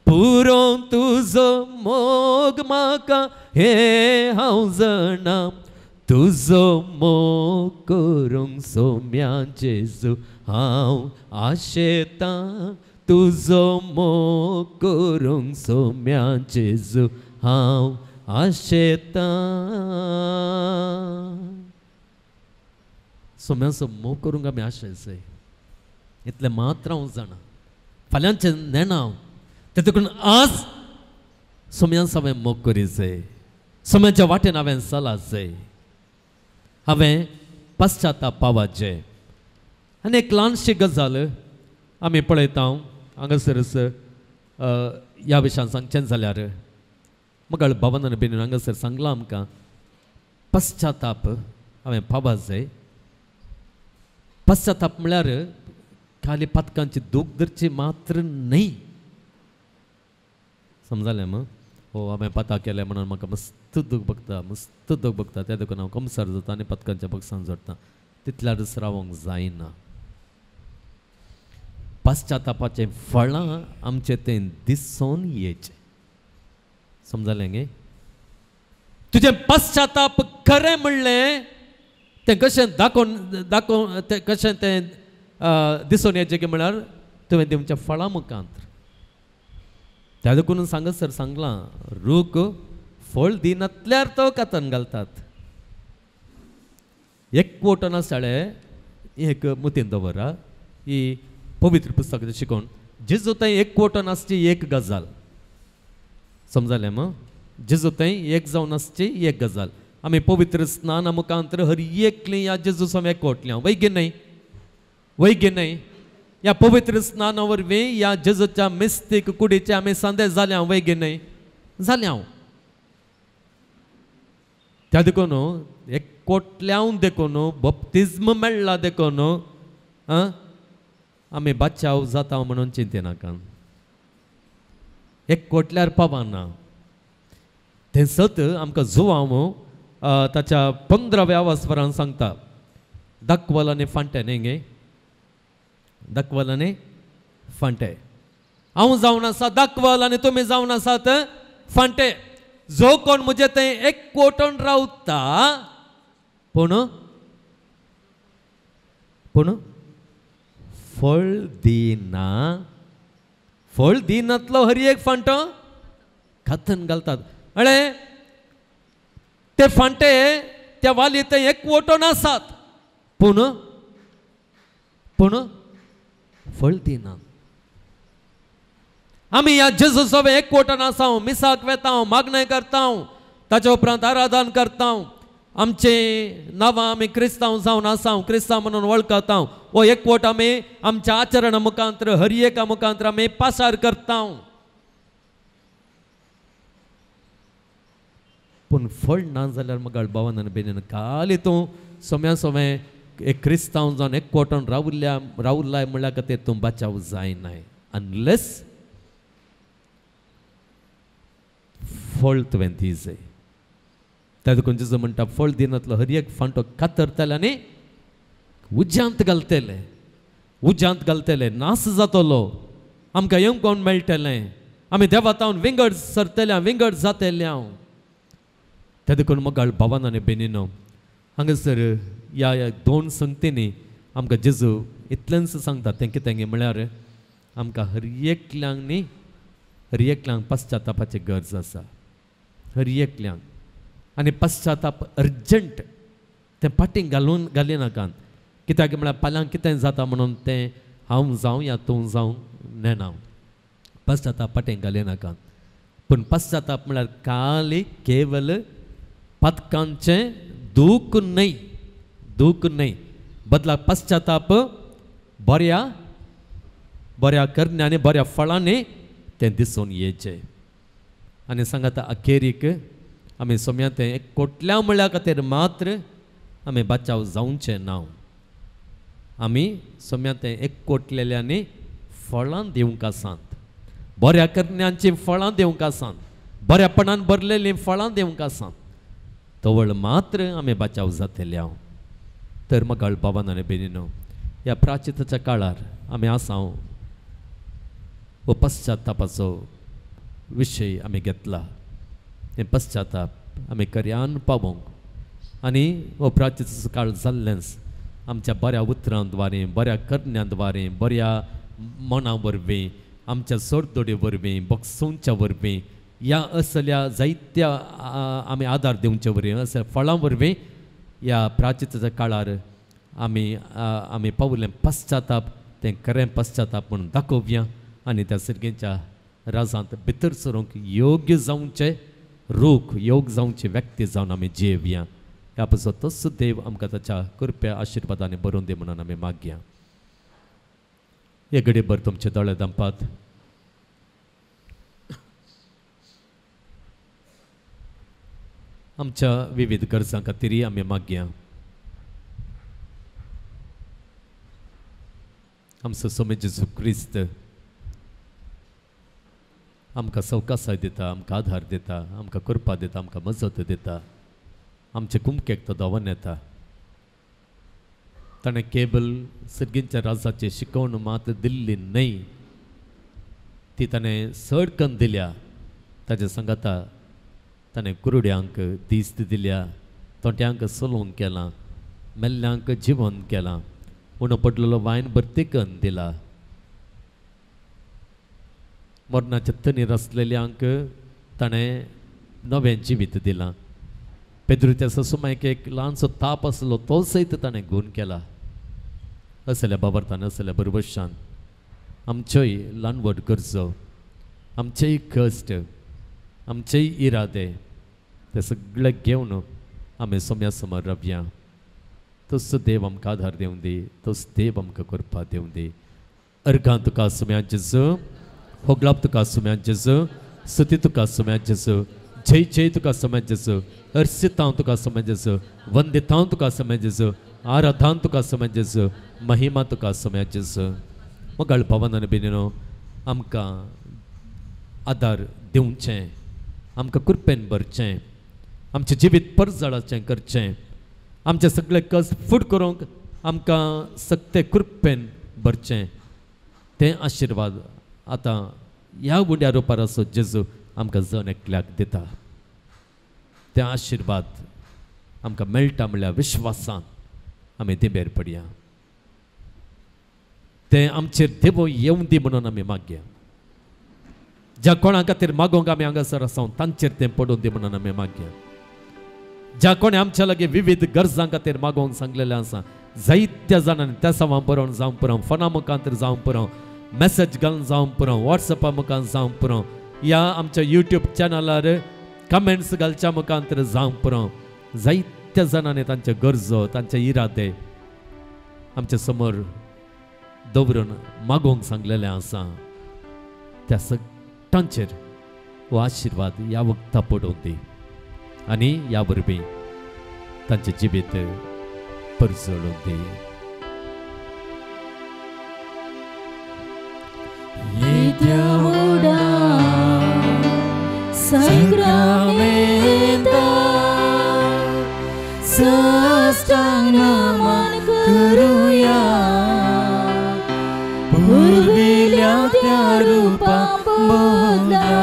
पुरो तुजो मोग म्हाका हें हांव जाणा, तुजो मोग करूंक सोम्या जेजू हांव आशेतां, तुजो मोग करूंक सोम्या जेजू हांव आशेतां. सोम्याचो मोग करूंक आमी आशेताय, इतलें मात्र हांव जाणा. फाल्यांचें नेणा हांव, तें देखून आज सोम्यास हांवें मोग करी जाय, सोम्याच्या वाटेन हांवें चला जाय, हांवें पश्चाताप पावत जाय. आनी एक ल्हानशी गजाल आमी पळयता हांगासरच ह्या विशयान सांगचें जाल्यार मोगाळ भावान आनी भयणीनो हांगासर सांगलां आमकां पश्चाताप हांवें पावत जाय. पश्चाताप म्हळ्यार खाली पातकांची दूख धरची मात्र न्हय. समजलें मग? हो, हांवें पातां केलें म्हणून म्हाका मस्त दूख भोगता, त्या देखून हांव कमसार जाता आनी पतकांच्या बॉक्सान जोडटा, तितल्यारच रावोंक जायना. पश्चातापाचें फळां आमचें तें दिसून येचें. समजलें गे? तुजें पश्चाताप खरें म्हणलें तें कशें दाखोवन तें कशें तें दिसून येचें की म्हळ्यार तुवें तुमच्या फळां मुखांत. त्या देखून सांगसर सांगलां, रूख फळ दिनातल्यार तो कातन घालतात. एकवट नासताळे एक मुतीन दवरा, ही पवित्र पुस्तक शिकोवन जेजू थंय एकवट नासची एक गजाल. समजलें मग? जेजू थंय एक जावन आसची एक गजाल. आमी पवित्र स्नाना मुखांतर हर एकली या जेजू सम एकवटल्या वय गे न्हय. या पवित्र स्नाना वरवीं या जेजूच्या मिस्तीक कुडीचे आमी सांदे जाल्या वय गे न्हय जाल्या. त्या देखून एकवटल्यावन देखून बपतिस्म मेळ्ळा देखून आमी बाचाव जाता म्हणून चिंतेनाका. एकवटल्यार पावना. तें सत आमकां जुवांव ताच्या 15व्या वास्परान सांगता. दाखवल आनी फांटे न्ही गे, दाखवल आनी फांटे. हांव जावन आसा दाखवल आनी तुमी जावन आसात फांटे. जो कोण म्हजे थंय एकवटून रावता पूण फळ दिना. फळ दिनातलो हर एक फांटो खातन घालतात. अळे ते फांटे त्या वाली थंय एकवटून आसात पूण फळ दिना. आमी ह्या जेजू सवे एकवटून आसा, मिसाक वेता, मागणें करता, ताच्या उपरांत आराधन करता. आमचे नांवां आमी क्रिस्तांव जावन आसा, क्रिस्तांव म्हणून वळखता. वो एकवट आमी आमच्या आचरणा मुखांतर हर एका मुखांतर आमी पासार करता. पूण फळ ना जाल्यार मोगाळ भावान आनी भयणीनो खाली तूं सोम्या सोमें एक क्रिस्तांव जावन एकवटून रावुल्लाय म्हणल्यार खातीर तूं बाचाव जायनाय. अनलेस फळ तुवें दी जाय ताका खंयचो म्हणटा फळ दिनातलो हर एक फांटो कातरतले आनी उज्यांत घालतले नास जातलो आमकां येवंक मेळटलें आमी देवातावन विंगड सरतल्या विंगड जातले हांव ते देखून मोगाळ भावान आनी बेनिनो हांगासर ह्या दोन संगतींनी आमकां जेजू इतलेंच सांगता तें कितें म्हळ्यार आमकां हर एकल्यांक पश्चातापाची गरज आसा हर एकल्यांक आनी पश्चाताप अर्जंट तें फाटीं घाली नाकात कित्याक म्हळ्यार फाल्यां कितें जाता म्हणून तें हांव जावं या तूं जावं नेना पश्चाताप फाटीं घाली नाकात पूण पश्चाताप म्हळ्यार खाली केवल पथकांचें दूख न्हय बदला पश्चाताप बऱ्या करण्या आनी बऱ्या फळांनी तें दिसून येचें आनी सांगात अखेरीक आमी सोम्या तें कोटल्या म्हळ्या खातीर मात्र आमी बचाव जावचें ना आमी सोम्या तें एकवटलेल्यांनी फळां दिवंक आसात बऱ्या करण्यांची फळां दिवंक आसात बऱ्यापणान भरलेलीं फळां दिवंक आसात तवळ मात्र आमी बचाव जातले हांव तर म्हाका भावान आनी बेनिनो ह्या प्राचिताच्या काळार आमी आसा हो पश्चातापाचो विशय आमी घेतला हें पश्चाताप आमी खऱ्यान पावोंक आनी हो प्राचिताचो काळ जाल्लेंच आमच्या बऱ्या उतरां द्वारे बऱ्या करण्यां द्वारे बऱ्या मना वरवीं आमच्या सोडतोडे वरवीं बक्षूंच्या वरवीं ह्या असल्या जायत्या आमी आदार दिवचे वरवीं असल्या फळां वरवीं ह्या प्राचिताच्या काळार आमी पावलें पश्चाताप तें खरें पश्चाताप म्हणून दाखोवया आनी त्या सर्गेच्या राजांत भितर सरूंक योग्य जावचे रूख योग्य जावचे व्यक्ती जावन आमी जियेवया ह्या पासून तोच देव आमकां ताच्या कृप्या आशिर्वादांनी बरोवन दी म्हणून आमी मागया एक घडी भर तुमचे दोळे दांपात आमच्या विविध गरजां खातीर आमी मागया आमचो स्वामी जेजू क्रिस्त आमकां सवकासाय दिता आमकां आधार दिता आमकां कृपा दिता आमकां मजत दिता आमचे कुमकेक तो धांवन येता ताणें केवल सर्गींच्या राजाची शिकवण मात दिल्ली न्हय ती ताणें सडकन दिल्या ताच्या सांगाता ताणें कुरड्यांक दिस्त दिल्या तोट्यांक सोलून केलां मेल्ल्यांक जिवन केलां उणो पडलेलो वायन भरतिकन दिला मरणाच्या तनीर आसलेल्यांक ताणें नवें जिवीत दिलां पेद्रूच्या ससुमायक एक ल्हानसो ताप आसलो तो सयत ताणें गूण केला असल्या बाबरतान असल्या बरबशान आमच्योय ल्हानवट गरजो आमचेय कश्ट आमचेय इरादे ते सगळे घेवन आमी सोम्या समोर रावया तोच देव आमकां आधार दिवं दी तोच देव आमकां कृपा दिवं दी अर्गां तुका सोम्या जेजू होगलाप तुका सोम्या जेजू स्तुती तुका सोम्या जेजू जय जय तुका सोम्या जेजू अर्सितां तुका सोम्या जेजू वंदितां तुका सोम्या जेजू आराधां तुका सोम्या जेजू महिमा तुका सोम्या जेजू मोगाळ भावान आनी बेनिनो आमकां आदार दिवचें आमकां कृपेन भरचें आमचें जिवीत परजळाचें करचें आमचे सगळे कस फूट करूंक आमकां सक्ते कृपेन भरचें तें आशिर्वाद आतां ह्या उड्या रुपार असो जेजू आमकां जण एकल्याक दिता तें आशिर्वाद आमकां मेळटा म्हणल्यार विश्वासान आमी देबेर पडया तें आमचेर देवो येवं दी म्हणून आमी मागया ज्या कोणा खातीर मागोंक आमी हांगासर आसा तांचेर तें पडून दी म्हणून आमी मागया ज्या कोणी आमच्या लागीं विविध गरजां खातीर मागोवंक सांगलेलें आसा जायत्या जाणांनी त्या सावां बरोवन जावं पुरो फोना मुखांतर जावं पुरो मेसेज घालून जावं पुरो वॉट्सॅपा मुखार जावं पुरो या आमच्या यूट्यूब चॅनलार कमेंट्स घालच्या मुखांतर जावं पुरो जायत्या जाणांनी तांचे गरजो तांचे इरादे आमच्या समोर दवरून मागोवंक सांगलेलें आसा त्या सगळ्यांचेर हो आशिर्वाद ह्या वक्ता पडोवन दी आनी ह्या वरवीं तांचें जिवीत परजळून दी देवुडा संक्रामेंता साष्टांग नमन करूया पूर्विल्या त्या रूपा बदला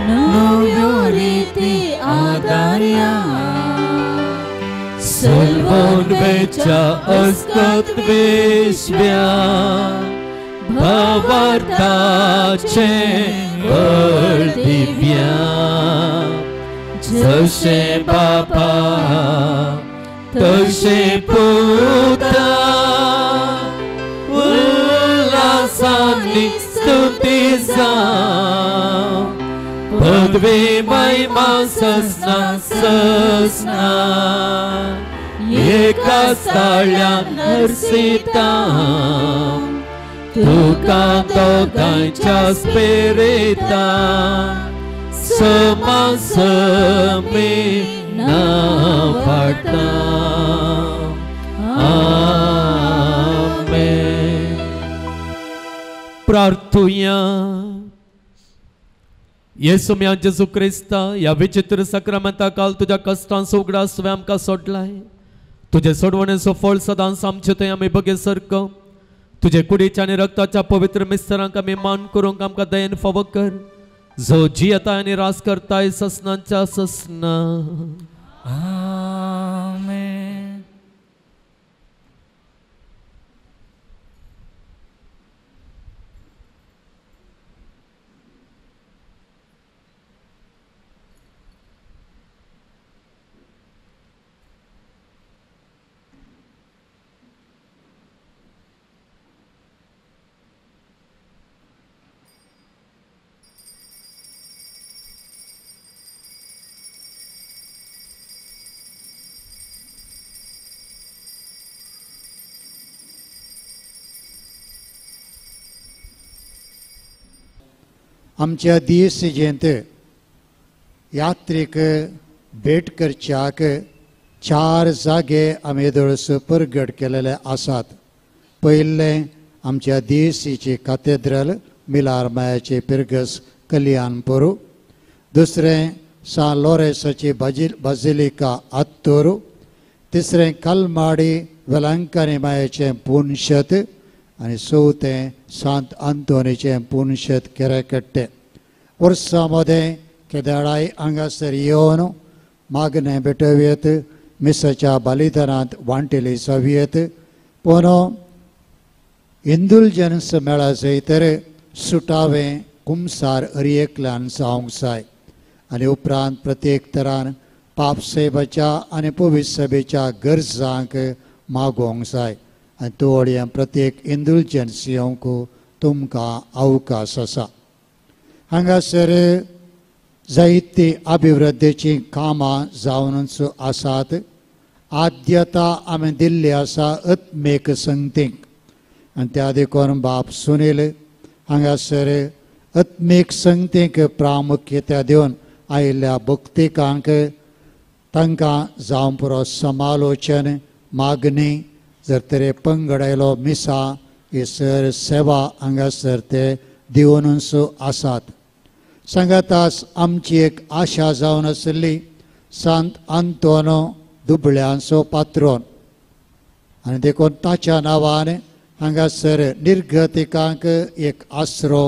नव्यो रीती आदार्या Solvon becha askat vishvya Bhavartache vardivya Jashe Bapa Tashe Puta Ullasani stutiza Padve Maima Sasna Sasna Eka Stalian Harsita Tuka Dogancia Spirita Sama Sami Navarta Amen. प्रार्थूया येसु म्या जेजू क्रिस्ता या विचित्र सक्रमंता काल तुझ्या कष्टांचो उगडास तुवें आमकां सोडलाय तुझे सोडवणेचो फळ सदांच आमचे थंय आमी बगे सारको तुझे कुडीच्या आनी रक्ताच्या पवित्र मिस्त्रांक आमी मान करूंक आमकां दयेन फावो कर जो जियेता आनी रास करताय ससनांच्या ससना आमेन. आमच्या दीस जयंत यात्रेक भेट करच्याक 4 जागे आमेदोळस परगट केलेले आसात. पयले आमच्या दीसीचे कॅथेड्रल मिलारमायाचे पिर्गस कल्याणपुरू, दुसरें सा लोरेसाची बाजिलिका आत्तोरू, तिसरें कलमाडी वेलांकनी मायाचें पुनशत आनी चवथें सांत आंतोनीचें पुनशत केरेकट्टे. वर्सा मदें केदाळाय हांगासर येवन मागणें भेटोवयेत, मिसाच्या बलिदानांत वांटेली जावयेत. पुनो इंदुलजन्स मेळा जैतर सुटावें कुमसार हरएकल्यान जावंक जाय आनी उपरांत प्रत्येक तरान पाप सेवेच्या आनी पवित्र सभेच्या गरजांक मागोवंक जाय आनी तोवड्या प्रत्येक इंदुलजन्स येवंक तुमकां अवकाश आसा. हांगासर जायती अभिवृद्धीची कामां जावनूच आसात. आद्यता आमी दिल्ली आसा आत्मेक संगतीक आनी त्या देखून बाब सुनील हांगासर आत्मीक संगतीक प्रामुख्यता दिवन आयिल्ल्या भक्तिकांक तांकां जावं पुरो समालोचन मागणी जर तरी पंगडायलो मिसा ही सर सेवा हांगासर ते दिवनूच आसात. सांगातास आमची एक आशा जावन आसली सांत आंतोनो दुबळ्यांचो पात्रोन आनी देखून ताच्या नांवान हांगासर निर्गतिकांक एक आसरो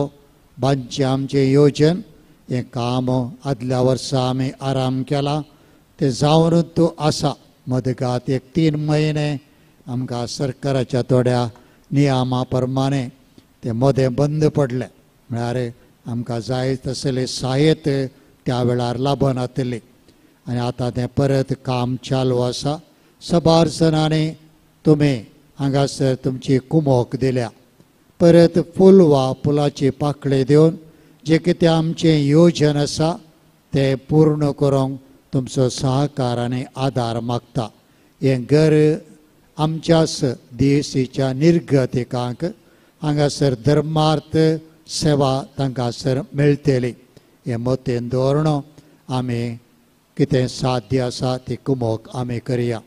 बांदचें आमचें येवजन हें काम आदल्या वर्सा आमी आराम केला. तें जावनूच आसा. मदगात एक 3 म्हयने आमकां सरकाराच्या थोड्या नियमा प्रमाणे ते मदें बंद पडले. म्हळ्यार आमकां जाय तसले सहाय्यत त्या वेळार लाभनातली आनी आतां तें परत काम चालू आसा. सबार जणांनी तुमी हांगासर तुमची कुमोक दिल्या. परत फूल वा फुलाची पाकळी दिवन जे कितें आमचें येवजन आसा तें पूर्ण करूंक तुमचो सहकार आनी आदार मागता. हें घर आमच्याच देशीच्या निर्गतिकांक हांगासर धर्मार्थ सेवा तांकां सर मेळटली हें मतीन दवरून आमी कितें साध्य आसा ती कुमोक आमी करया.